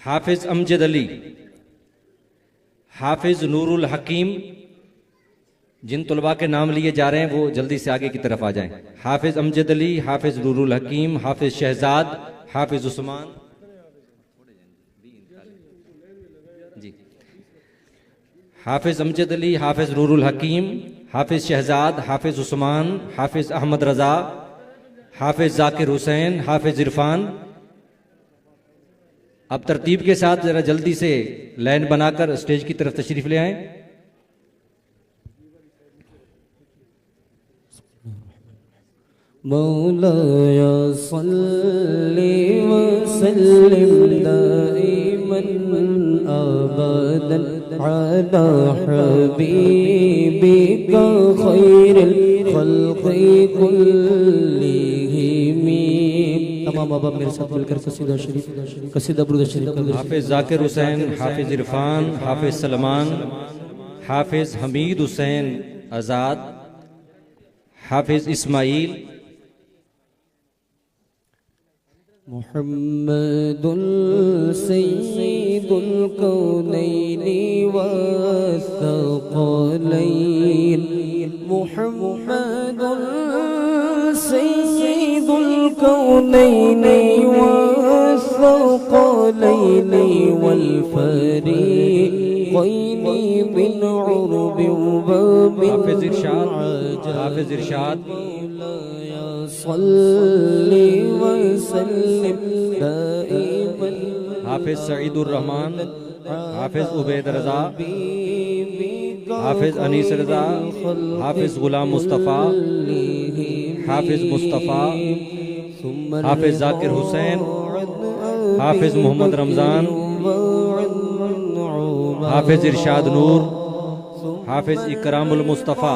हाफिज़ अमजद अली, हाफिज़ नूरुल हकीम, जिन तुलबा के नाम लिए जा रहे हैं वो जल्दी से आगे की तरफ आ जाएं। हाफिज अमजद अली, हाफिज नूरुल हकीम, हाफिज शहजाद, हाफिज उस्मान जी, हाफिज अमजद अली, हाफिज नूरुल हकीम, हाफिज शहजाद, हाफिज उस्मान, हाफिज अहमद रजा, हाफिज जाकिर हुसैन, हाफिज इरफान। अब तरतीब के साथ जरा जल्दी से लाइन बनाकर स्टेज की तरफ तशरीफ ले आएं। मौलाया सल्ली व सल्लिम दाइमन अबदन अला हबीबिका खैरिल खल्क़ि कुल्लिहिम। तमाम अहबाब मेरे साथ मिलकर कसीदा शरीफ, कसीदा बुर्द शरीफ। हाफिज जाकिर हुसैन, हाफिज इरफान, हाफिज सलमान, हाफिज हमीद हुसैन आज़ाद, हाफिज इस्माइल। मुहम्मदुल सय्यिदुल कौनैनि वस्सक़लैन। मुहम्मदुल सय्यिदुल कौनैनि वस्सक़लैन वल फरीक़ैनि मिन उर्बि व मिन हाफिज इरशाद, हाफिज इरशाद, सल्ली व सल्लिम दाइमन। हाफिज सईदुर रहमान, हाफिज उबैद रजा, हाफिज अनीस रजा, हाफिज गुलाम मुस्तफ़ा, हाफिज मुस्तफ़ा, हाफिज जाकिर हुसैन, हाफिज मोहम्मद रमज़ान, हाफिज इरशाद नूर, हाफिज इकरामुल मुस्तफ़ा।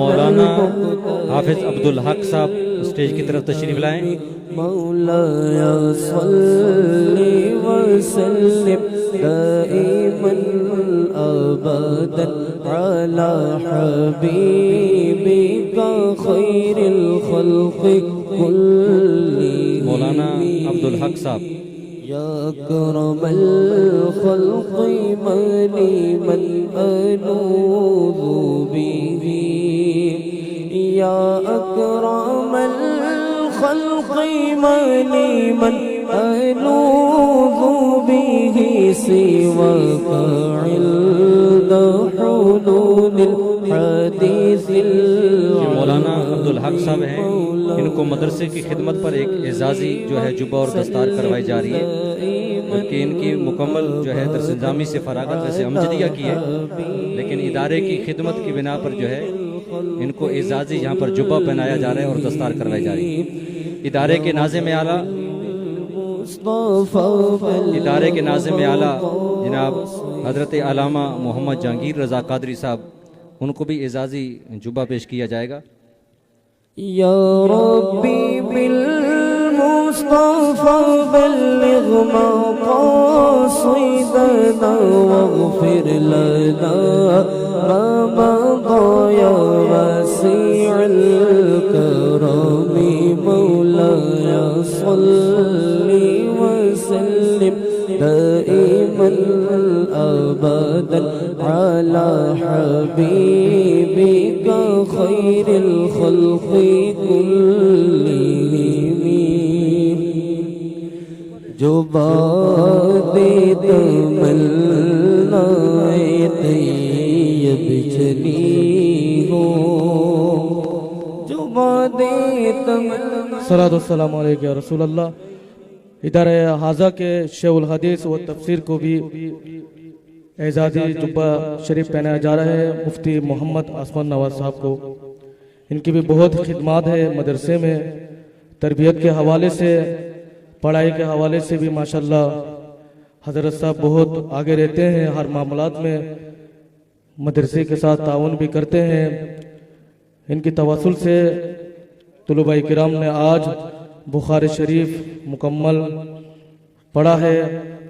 मौलाना हाफिज अब्दुल हक साहब स्टेज की तरफ तशरीफ लाएं। मौलाया सल्ली व सल्लिम दाइमन अबदन अला हबीबिका खैरिल खल्क़ि कुल्लिहिम। मौलाना अब्दुल हक साहब। या करमल खल्क़ि मनी मन अलूज़ु बिही। या अकरमल खल्क़ि मनी मन अलूज़ु बिही सिवाका इल्द हुलूलिल हदीसिल। मौलाना अब्दुल हक साहब हैं, इनको मदरसे की खिदमत पर एक एजाज़ी जो है जुब्बा और दस्तार करवाई जा रही है, जबकि इनकी मुकम्मल जो है दरस-ए-निज़ामी से फरागत वैसे अमजदिया की है, लेकिन इदारे की खिदमत की बिना पर जो है इनको एजाज़ी यहाँ पर जुब्बा पहनाया जा रहा है और दस्तार करवाई जा रही है। इदारे के नाज़िम आला जनाब हज़रत अल्लामा मोहम्मद जहांगीर रज़ा कादरी साहब, उनको भी एजाज़ी जुब्बा पेश किया जाएगा। या रब्बी बिल मुस्तफ़ा बल्लिग़ मक़ासिदना वग़फ़िर लना मा मदा या वसीअल करमी। मौलाया सल्ली व सल्लिम दाइमन अबदन अला हबीबिका खैरिल खल्क़ि कुल्लिहिम। जो बादे तमन्नाए तैयब चली हो, जो बादे तमन्ना। सलातो सलाम अलैका या रसूल अल्लाह। इधर हाजा के शेउल हदीस व तफसीर को भी एजाज़ी जुब्बा शरीफ पहनाया जा रहा है मुफ्ती मोहम्मद आसमान नवाज साहब को। इनकी भी बहुत खिदमात है मदरसे में, तरबियत के हवाले से, पढ़ाई के हवाले से भी माशाल्लाह हज़रत साहब बहुत आगे रहते हैं। हर मामलात में मदरसे के साथ ताउन भी करते हैं। इनकी तवस्सुल से तुलबाई किराम ने आज बुखारी शरीफ मुकम्मल पढ़ा है।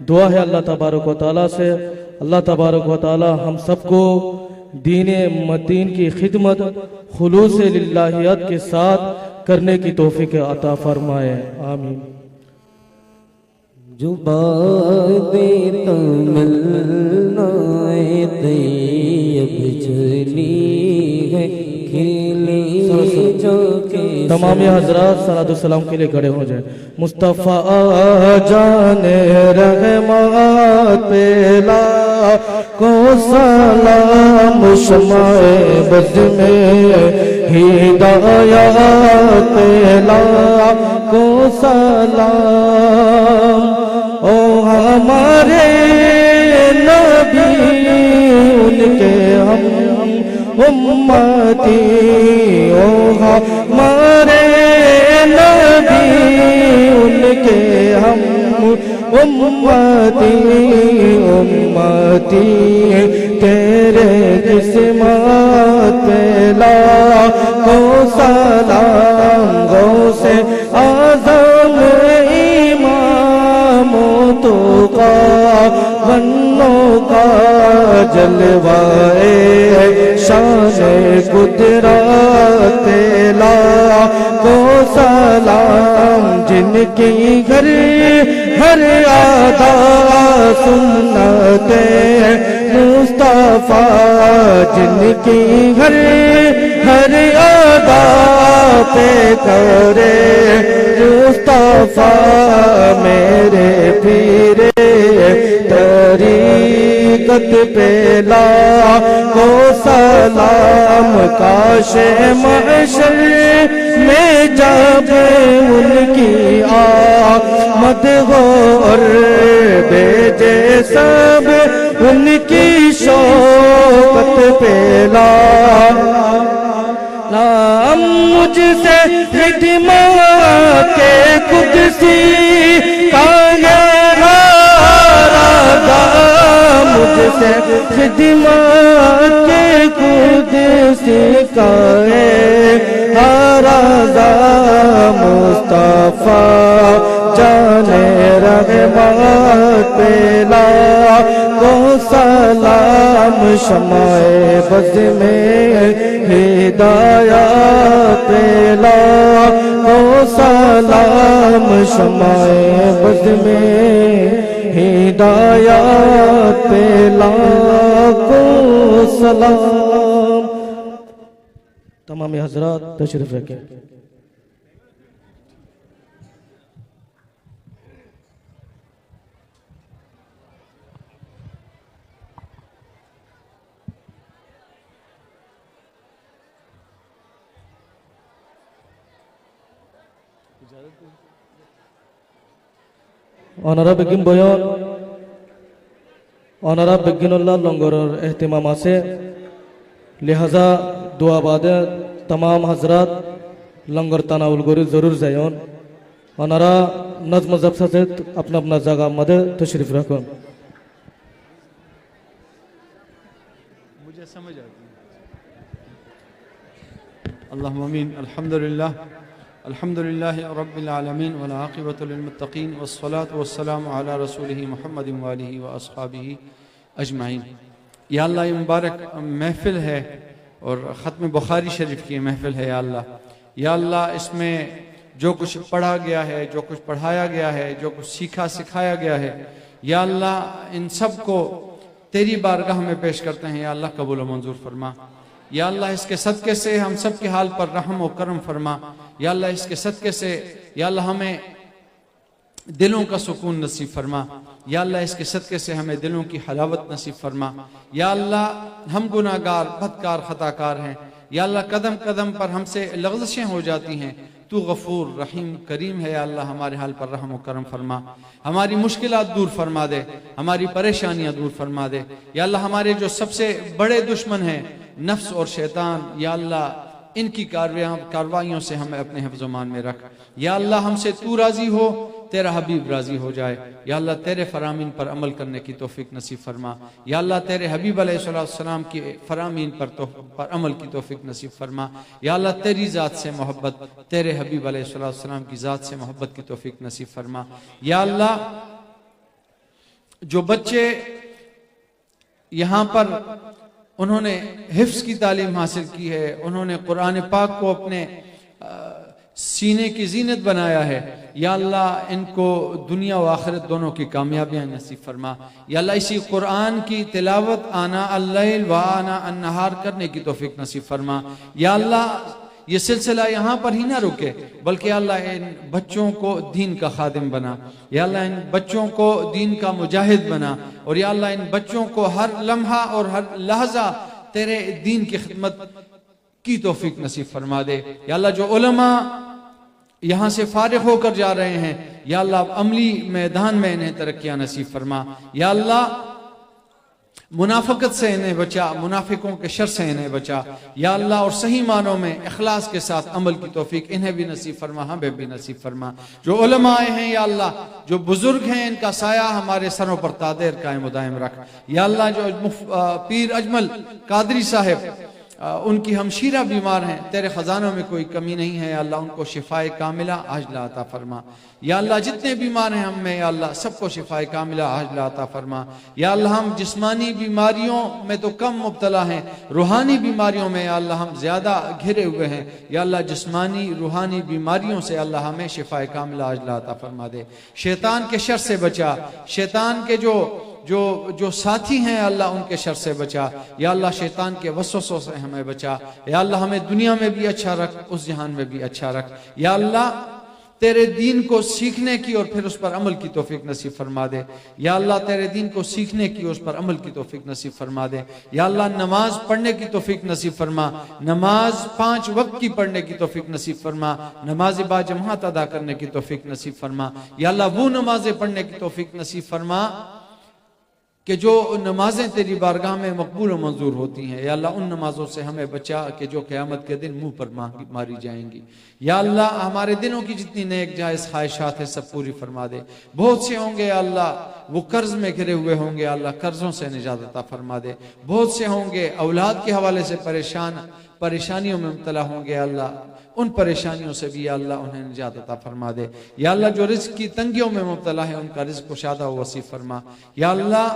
दुआ है अल्लाह तबारक व तआला से, अल्लाह तबारक व तआला हम सबको दीन मतीन की खिदमत खुलूस लिल्लाहियत के साथ करने की तौफीक अता फरमाए, आमीन। जो बातें तमन्नाए तैयब चली है खिली जो के तमाम हजरात सलातो सलाम के लिए खड़े हो जाए। मुस्तफ़ा जाने रहमत पेला को सलाम शमाए बज़ में हिदायत पेला को सलाम। ओ हमारे नबी उनके हम उम्मती, ओ हमारे नबी उनके हम उम्मती, उम्मती तेरे किस्मत पे लाखो सलाम। गौ से आज़म तो का वन्नों का जलवाए शान कुदरत लाखो सलाम। जिनकी घर हर आदा सुन्नते मुस्तफा, जिनकी घर हर आदा पे करे मुस्तफा मेरे पीरे तरीकत पे लाखो सलाम। काशे महशर में जब उनकी आमद हो और भेजे सब उनकी शौकत पे लाम। मुझसे खिदमत के कुदसी का मुझसे खिदमत के कुदसी का राजा मुस्तफा जाने रहमत पे लाखो सलाम। शमाए बज़ में हिदायत पे लाखो सलाम। शमाए बज़ में हिदायत पे लाखो सलाम। तमाम हजरात तशरीफ रखें। অনারা বেগিন বয়ন অনারা বেগিনুল্লাহ লঙ্গরের এহতেমাম আছে, লিহাজা দোয়া বাদে तमाम हजरात लंगर तनाउल गोरी जरूर जायन। অনারা नज्म ज़ब्त से अपना अपना जगह मदे तशरीफ रखो। मुझे समझ आती है। अल्लाहुम्मा आमीन। अल्हम्दुलिल्लाह अल्हम्दुलिल्लाह रब्बिल आलमीन वल आक़िबतु लिल मुत्तक़ीन वस्सलातु वस्सलामु अला रसूलिहि मुहम्मदिन व आलिहि व अस्हाबिहि अजमाइन। या अल्लाह ये मुबारक महफिल है और ख़त्म बुखारी शरीफ की महफिल है। या अल्लाह इसमें जो कुछ पढ़ा गया है, जो कुछ पढ़ाया गया है, जो कुछ सीखा सिखाया गया है, या अल्लाह इन सब को तेरी बारगाह में पेश करते हैं। या अल्लाह कबूल मंजूर फरमा। या अल्लाह इसके सदक़े से हम सब के हाल पर रहम और करम फरमा। या अल्लाह इसके सदक़े से या अल्लाह हमें दिलों का सुकून नसीब फरमा। या अल्लाह इसके सदक़े से हमें दिलों की हलावत नसीब फरमा। या अल्लाह हम गुनाहगार बदकार ख़ताकार हैं। या अल्लाह कदम कदम पर हमसे लग़ज़िशें हो जाती हैं, तू गफूर रहीम करीम है। या अल्लाह हमारे हाल पर रहम व करम फरमा, हमारी मुश्किलात दूर फरमा दे, हमारी परेशानियां दूर फरमा दे। या अल्लाह हमारे जो सबसे बड़े दुश्मन हैं नफ्स और शैतान, या अल्लाह इनकी कार्रवाइयों से हमें अपने हिफ्ज़-ओ-मान में रख। या अल्लाह हमसे तू राजी हो, तेरा हबीब राजी हो जाए। या अल्लाह तेरे फरामीन पर अमल करने की तौफीक नसीब फरमा। या अल्लाह तेरे हबीब अलैहिस्सलाम की फरामीन पर अमल की तौफीक नसीब फरमा। या अल्लाह तेरी ज़ात से मोहब्बत, तेरे हबीब अलैहिस्सलाम की ज़ात से मोहब्बत की तौफीक नसीब फरमा। या अल्लाह जो बच्चे यहाँ पर उन्होंने हिफ्ज़ की तालीम हासिल की है, उन्होंने कुरान पाक को अपने सीने की जीनत बनाया है, या अल्लाह इनको दुनिया व आखिरत दोनों की कामयाबियां नसीब फरमा। या अल्लाह इसी कुरान की तिलावत आना अल-लैल व आना अन-नहार करने की तौफीक नसीब फरमा। या अल्लाह ये सिलसिला यहाँ पर ही ना रुके, बल्कि अल्लाह इन बच्चों को दीन का खादिम बना। या अल्लाह इन बच्चों को दीन का मुजाहिद बना, और या अल्लाह इन बच्चों को हर लम्हा और हर लहजा तेरे दीन की खिदमत की तौफीक नसीब फरमा दे। या अल्लाह जो उलमा यहाँ से फारिग होकर जा रहे हैं, या अल्लाह अमली मैदान में इन्हें तरक्कियां नसीब फरमा। या अल्लाह मुनाफिकत से इन्हें बचा, मुनाफिकों के शर से इन्हें बचा। या अल्लाह और सही मानों में इखलास के साथ अमल की तौफीक इन्हें भी नसीब फरमा, हमें भी नसीब फरमा। जो उलमा आए हैं या अल्लाह, जो बुजुर्ग हैं, इनका साया हमारे सरों पर तादेर कायम दायम रख। या अल्लाह जो पीर अजमल कादरी साहब, उनकी हमशीरा बीमार हैं, तेरे खजानों में कोई कमी नहीं है। या अल्लाह उनको शिफाए कामिला आजला अता फरमा। या अल्लाह जितने बीमार हैं हम में, या अल्लाह सबको शिफाए कामिला आजला अता फरमा। या अल्लाह हम जिस्मानी बीमारियों में तो कम मुब्तला हैं, रूहानी बीमारियों में या अल्लाह हम ज्यादा घिरे हुए हैं। या अल्लाह जिस्मानी रूहानी बीमारियों से अल्लाह हमें शिफाए कामिला आजला अता फरमा दे। शैतान के शर से बचा, शैतान के जो साथी हैं अल्लाह उनके शर से बचा। या अल्लाह शैतान के वसवसों से हमें बचा। या अल्लाह हमें दुनिया में भी अच्छा रख, उस जहान में भी अच्छा रख। या अल्लाह तेरे दीन को सीखने की और फिर उस पर अमल की तौफीक नसीब फरमा दे। या अल्लाह तेरे दीन को सीखने की और उस पर अमल की तौफीक नसीब फरमा दे। या अल्लाह नमाज पढ़ने की तौफीक नसीब फरमा, नमाज 5 वक्त की पढ़ने की तौफीक नसीब फरमा, नमाज बा जमात अदा करने की तौफीक नसीब फरमा। या अल्लाह वो नमाजें पढ़ने की तौफीक नसीब फरमा कि जो नमाजें तेरी बारगाह में मकबूल और मंजूर होती हैं। या अल्लाह उन नमाजों से हमें बचा कि जो क़यामत के दिन मुंह पर मारी जाएंगी। या अल्लाह हमारे दिलों की जितनी नेक जायज़ ख्वाहिशात है सब पूरी फरमा दे। बहुत से होंगे या अल्लाह वो कर्ज में घिरे हुए होंगे, अल्लाह कर्जों से निजात अता फरमा दे। बहुत से होंगे औलाद के हवाले से परेशानियों में मुब्तला होंगे, अल्लाह उन परेशानियों से भी या अल्लाह उन्हें निजात अता फरमा दे। या अल्लाह जो रिज़्क़ की तंगियों में मुब्तला है उनका रिज़्क़ कुशादा व वसी फरमा। या अल्लाह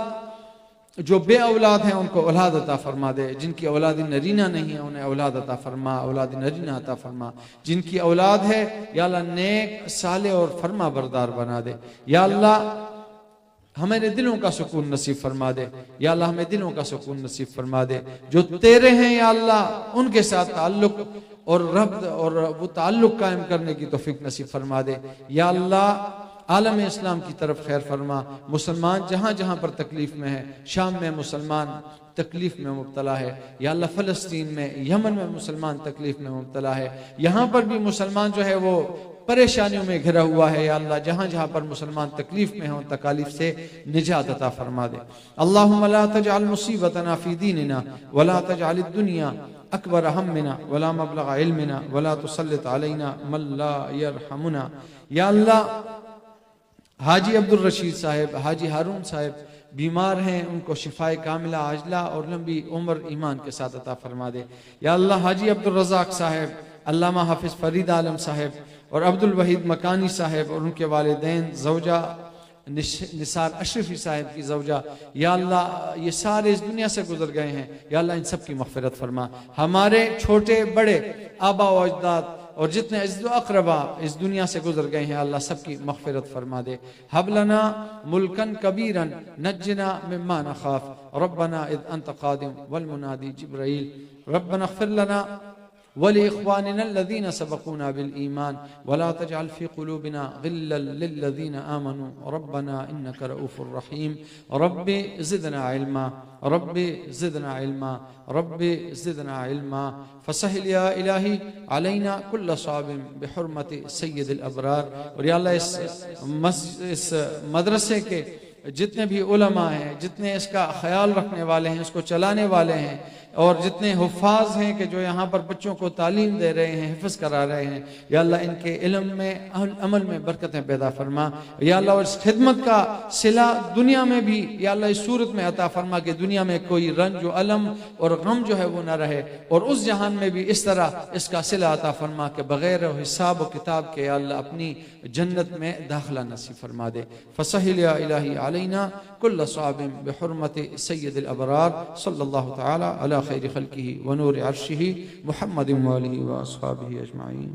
जो बे औलाद हैं उनको औलाद अता फरमा दे। जिनकी औलाद नरीना नहीं है उन्हें औलाद अता फरमा, औलाद नरीना अता फरमा। जिनकी औलाद है या अल्लाह नेक साले और फरमा बरदार बना दे। या अल्लाह हमारे दिलों का सुकून नसीब फरमा दे। या अल्लाह हमें दिलों का सुकून नसीब फरमा दे। जो तेरे हैं या अल्लाह उनके साथ ताल्लुक और रब्त और वो ताल्लुक कायम करने की तौफीक नसीब फरमा दे। या अल्लाह आलम इस्लाम की तरफ खैर फरमा। मुसलमान जहाँ जहाँ पर तकलीफ में है, शाम में मुसलमान तकलीफ में मुब्तला है, या अल्लाह फ़लस्तीन में, यमन में मुसलमान तकलीफ में मुब्तला है, यहाँ पर भी मुसलमान जो है वो परेशानियों में घिरा हुआ है। या अल्लाह जहाँ जहाँ पर मुसलमान तकलीफ में हो तकालीफ से निजात अता फरमा दे। अल्लाहुम्मा ला तजअल मुसीबतना फी दीनिना वला तजअल दुनिया अकबर हम्मिना वला मबलग इल्मिना वला तुसल्लित अलैना मन ला यरहमुना। या अल्लाह हाजी अब्दुल रशीद साहब, हाजी हारून साहब बीमार हैं, उनको शिफाए कामिला आजला और लंबी उम्र ईमान के साथ अता फरमा दे। या अल्लाह हाजी अब्दुल रज़ाक साहब, अल्लामा हाफिज फरीद आलम साहब और अब्दुल वहीद मकानी साहब और उनके वालिदैन, ज़ौजा निसार अशरफी साहब की ज़ौजा, या अल्लाह ये सारे इस दुनिया से गुजर गए हैं। या अल्लाह इन सब की मग़फ़िरत फरमा। हमारे छोटे बड़े आबा व अजदाद और जितने अज़्ज़ अक़रबा इस दुनिया से गुजर गए हैं अल्लाह सबकी मग़फ़िरत फरमा दे। हबलना मुल्कन कबीरन नज्जना मिम्मा नख़ाफ रब्बना इज़ अंत क़ादिम वल मुनादी जिब्राइल रब्बना इग़फ़िर लना वलिइख्वानिना अल्लज़ीना सबक़ूना बिल ईमान वला तजअल फ़ी क़ुलूबिना गिल्लन लिल्लज़ीना आमनू रब्बना इन्नका रऊफ़ुर रहीम रब्बि ज़िदना इल्मा रब्बि ज़िदना इल्मा रब्बि ज़िदना इल्मा फ़सहिल या इलाही अलैना कुल्ल साबिम बिहुर्मति सय्यिदिल अबरार। और या अल्लाह इस मदरसे के जितने भी उलमा हैं, जितने इसका ख्याल रखने वाले हैं, इसको चलाने वाले हैं, और जितने हुफ़ाज़ हैं कि जो यहाँ पर बच्चों को तालीम दे रहे हैं, हिफ्ज़ करा रहे हैं, या अल्लाह इनके इल्म में अमल में बरकतें पैदा फरमा। या अल्लाह इस खिदमत का सिला दुनिया में भी या अल्लाह इस सूरत में अता फरमा कि दुनिया में कोई रंज व अलम और गम जो है वो न रहे, और उस जहान में भी इस तरह इसका सिला अता फरमा कि बग़ैर हिसाब व किताब के या अल्लाह अपनी जन्नत में दाखिला नसीब फरमा दे। फ़सहिल या इलाही अलैना कुल्ल साबिम बिहुर्मति सय्यिदिल अबरार सल्लल्लाहु तआला अला खैरि खल्क़िही व नूरि अर्शिही मुहम्मदिन व आलिही व अस्हाबिही अजमाईन।